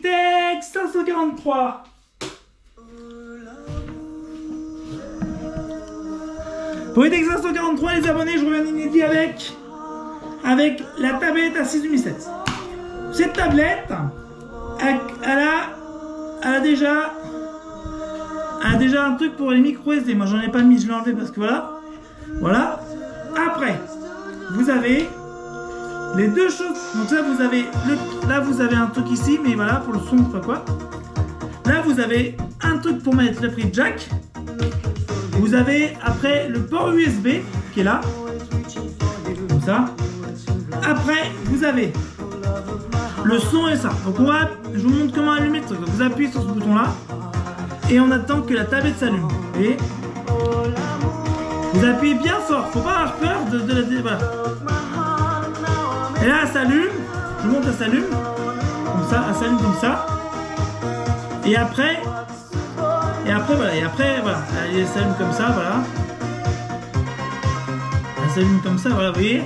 Polytech 543. Polytech 543, les abonnés, je reviens d'inédit avec la tablette A6 2007. Cette tablette, elle a déjà un truc pour les micro SD. Moi, j'en ai pas mis, je l'ai enlevé parce que voilà. Après, vous avez les deux choses. Donc là, vous avez un truc ici, mais voilà, pour le son, je sais pas quoi. Là, vous avez un truc pour mettre le prix jack. Vous avez après le port USB qui est là, comme ça. Après, vous avez le son et ça. Donc je vous montre comment allumer le truc. Donc, vous appuyez sur ce bouton là et on attend que la tablette s'allume. Et vous appuyez bien fort. Faut pas avoir peur de la voilà. Et là, elle s'allume. Je vous montre, elle s'allume comme ça. Elle s'allume comme ça. Et après voilà, elle s'allume comme ça, voilà. Elle s'allume comme ça, voilà, vous voyez.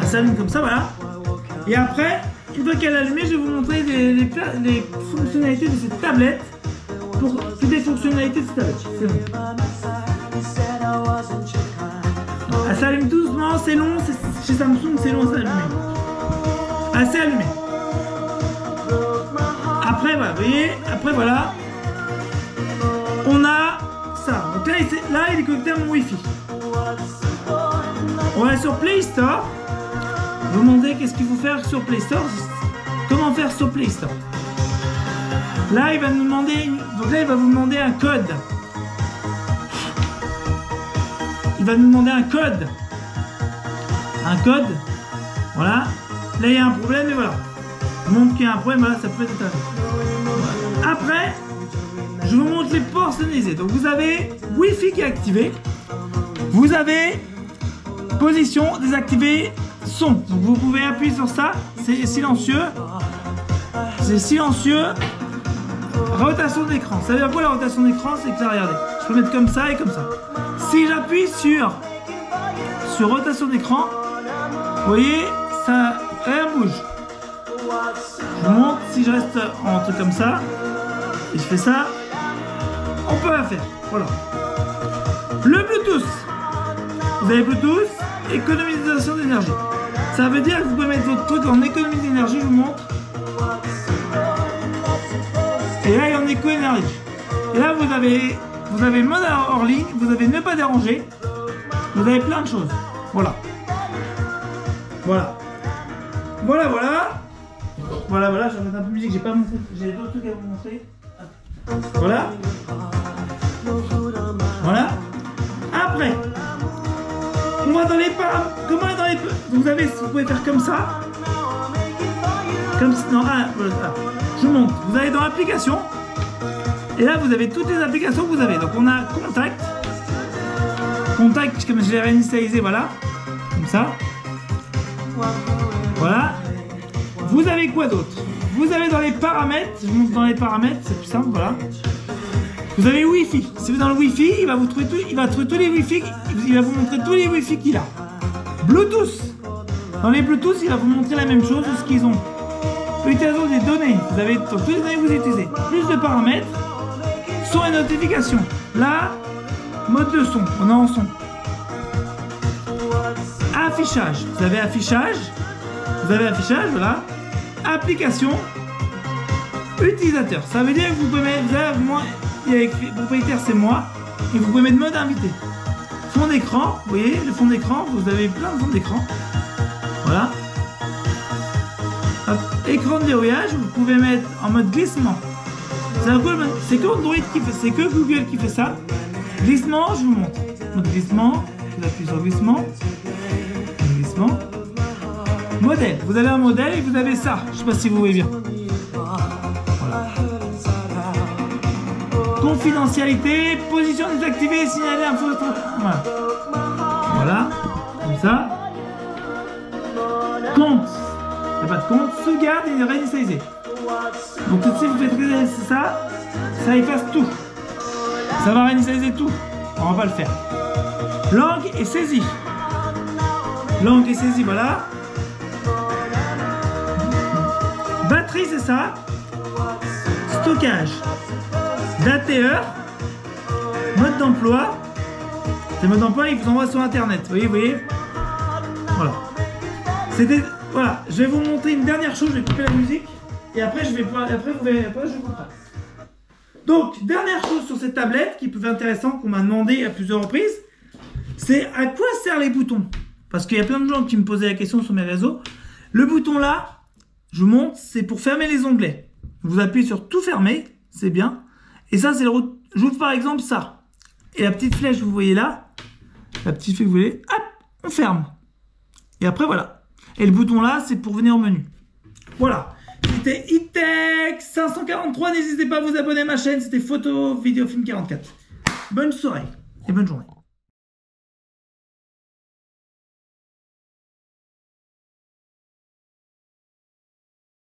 Elle s'allume comme ça, voilà. Et après, une fois qu'elle est allumée, je vais vous montrer les fonctionnalités de cette tablette. Pour toutes les fonctionnalités de cette tablette. C'est bon. Elle s'allume doucement, c'est long, chez Samsung, c'est long à s'allumer. Elle s'est allumée. Après, voilà, vous voyez, après, voilà. On a ça. Donc là, il est connecté à mon Wi-Fi. On va sur Play Store. Vous demandez qu'est-ce qu'il faut faire sur Play Store. Comment faire sur Play Store. Là, il va nous demander. Donc là, il va vous demander un code. Il va nous demander un code. Un code. Voilà. Là, il y a un problème et voilà. Je vous montre qu'il y a un problème. Voilà, ça peut être intéressant. Voilà. Après. Je vous montre les ports sonorisés. Donc vous avez Wi-Fi qui est activé. Vous avez position désactivé son. Donc vous pouvez appuyer sur ça. C'est silencieux. C'est silencieux. Rotation d'écran. Ça veut dire quoi la rotation d'écran? C'est que là, regardez. Je peux mettre comme ça et comme ça. Si j'appuie sur rotation d'écran, vous voyez, ça rien bouge. Je vous montre si je reste en truc comme ça. Et je fais ça. On peut la faire, voilà. Le Bluetooth. Vous avez Bluetooth, économisation d'énergie. Ça veut dire que vous pouvez mettre votre truc en économie d'énergie, je vous montre. Et là, il est en éco-énergie. Et là, vous avez mode hors ligne, vous avez ne pas déranger. Vous avez plein de choses. Voilà. Voilà. Voilà, voilà. Voilà, voilà, je vais mettre un peu de musique, j'ai pas montré. J'ai d'autres trucs à vous montrer. Voilà. Voilà. Après, on va dans les paramètres. Comment dans les. Vous pouvez faire comme ça. Comme ça. Non, voilà. Je vous montre. Vous allez dans l'application. Et là, vous avez toutes les applications que vous avez. Donc, on a Contact. Contact, comme je l'ai réinitialisé, voilà. Comme ça. Voilà. Vous avez quoi d'autre? Vous avez dans les paramètres. Je vous montre dans les paramètres, c'est plus simple, voilà. Vous avez Wi-Fi. Si vous êtes dans le Wi-Fi, il va vous trouver tous les Wi-Fi. Il va vous montrer tous les Wi-Fi qu'il a. Bluetooth. Dans les Bluetooth, il va vous montrer la même chose de ce qu'ils ont. Utilisation des données. Vous avez toutes les données que vous utilisez. Plus de paramètres. Son et notification. Là, mode de son. On est en son. Affichage. Vous avez affichage. Vous avez affichage, voilà. Application. Utilisateur. Ça veut dire que vous pouvez mettre. Moi. Il y a écrit propriétaire, c'est moi, et vous pouvez mettre mode invité. Fond d'écran, vous voyez le fond d'écran, vous avez plein de fonds d'écran. Voilà. Hop. Écran de verrouillage, vous pouvez mettre en mode glissement. C'est que Android qui fait, c'est que Google qui fait ça. Glissement, je vous montre. Mode glissement, vous appuyez sur glissement. Glissement. Modèle, vous avez un modèle et vous avez ça. Je sais pas si vous voyez bien. Confidentialité, position désactivée, signaler info. Voilà. Voilà, comme ça. Compte. Il n'y a pas de compte. Sauvegarde et réinitialiser. Donc si vous faites ça, ça efface tout. Ça va réinitialiser tout. On va pas le faire. Langue et saisie. Langue et saisie, voilà. Batterie, c'est ça. stockage, date et heure, mode d'emploi. Ces modes d'emploi, ils vous envoient sur internet. Vous voyez. Voilà. Voilà. Je vais vous montrer une dernière chose. Je vais couper la musique. Et après, je vais vous montrer. Donc, dernière chose sur cette tablette qui peut être intéressant, qu'on m'a demandé à plusieurs reprises, c'est à quoi servent les boutons? Parce qu'il y a plein de gens qui me posaient la question sur mes réseaux. Le bouton là, je vous montre, c'est pour fermer les onglets. Vous appuyez sur tout fermer, c'est bien. Et ça, c'est le... J'ouvre par exemple ça. Et la petite flèche, vous voyez là, la petite flèche que vous voyez, hop, on ferme. Et après, voilà. Et le bouton là, c'est pour venir au menu. Voilà. C'était E-Tech 543. N'hésitez pas à vous abonner à ma chaîne. C'était Photo Vidéo Film 44. Bonne soirée et bonne journée.